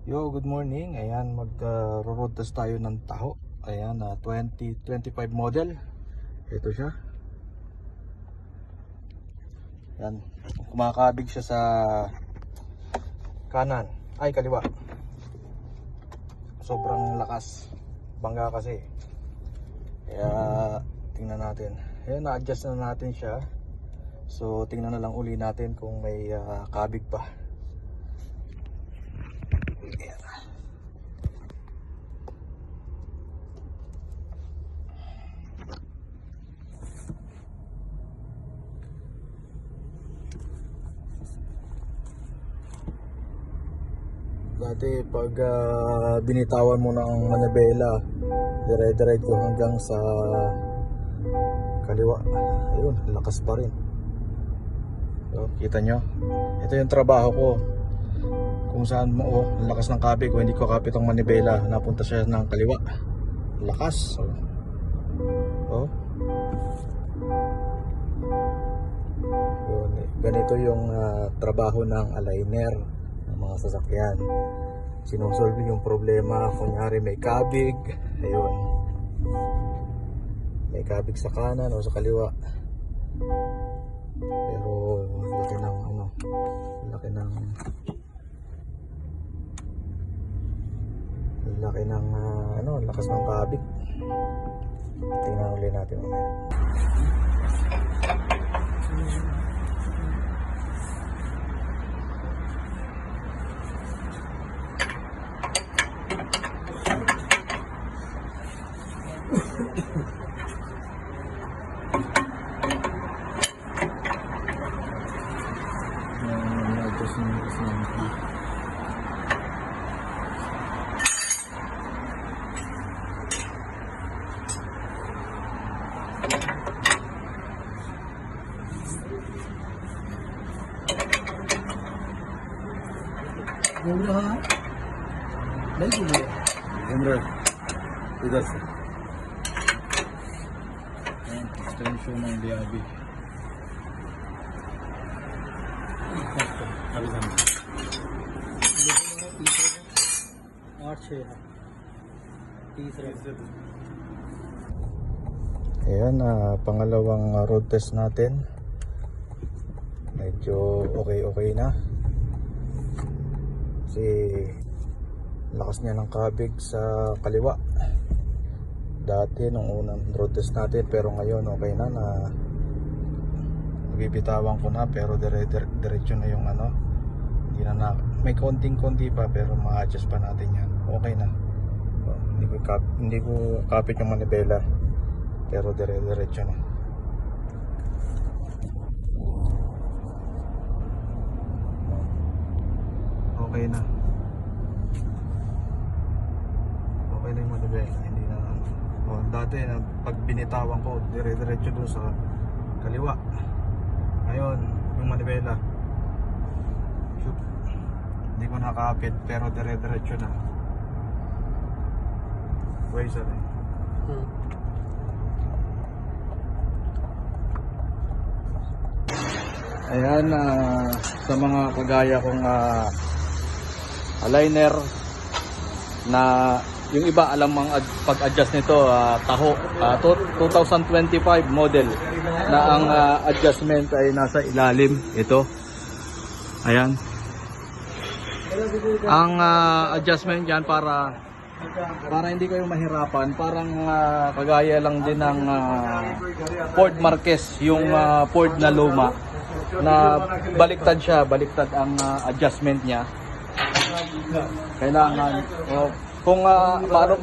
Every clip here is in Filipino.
Yo, good morning. Ayan, road test tayo ng Tahoe. Ayan, 2025 model. Ito siya. Ayan, kumakabig siya sa kanan. Ay, kaliwa. Sobrang lakas. Bangga kasi. Kaya, tingnan natin. Ayan, na-adjust na natin siya. So, tingnan na lang uli natin kung may kabig pa. Dati pag binitawan mo ng manibela, dire-diretso hanggang sa kaliwa, ayun, lakas pa rin. So, kita nyo, ito yung trabaho ko. Kung saan mo, ang lakas ng kabig, kung hindi ko kapit ang manibela, napunta siya ng kaliwa, lakas. Oh. Yun, ganito yung trabaho ng aligner ng mga sasakyan. Sinusolve yung problema. Kunyari may kabig, ayun, may kabig sa kanan o sa kaliwa, pero laki ng lakas ng kabig. Tingnan ulit natin mamaya. नहीं कैमरा इधर से शो में इंडिया अभी Ayan, pangalawang road test natin. Medyo okay na. Kasi lakas niya ng kabig sa kaliwa dati nung unang road test natin, pero ngayon okay na, nabibitawan ko na, pero diretso na yung hindi na may konting-konti pa, pero ma-adjust pa natin yan. Okay na. So, hindi ko kapit yung manibela, pero diretso na. Okay na. Okay na yung manibela. Hindi na. Dati pag binitawan ko, diretso dun sa kaliwa. Ngayon, yung manibela, shoot, hindi ko nakakapit, pero diretso na. Waisa rin. Ayan, sa mga kagaya kong aligner na yung iba alam ang pag-adjust nito, Tahoe 2025 model na ang adjustment ay nasa ilalim ito. Ayan, ang adjustment yan para hindi kayo mahirapan, parang kagaya lang din ng Ford Marquez, yung Ford na luma na baliktad ang adjustment niya. Kailangan kung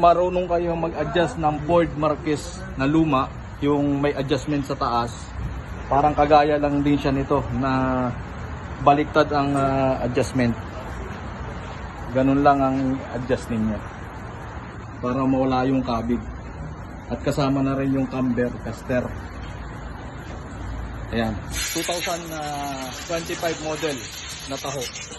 marunong kayo mag-adjust ng Ford Marquez na luma, yung may adjustment sa taas, parang kagaya lang din siya nito na baliktad ang adjustment. Ganun lang ang adjust ninyo para mawala yung kabig, at kasama na rin yung camber caster. Ayan, 2025 model na Tahoe.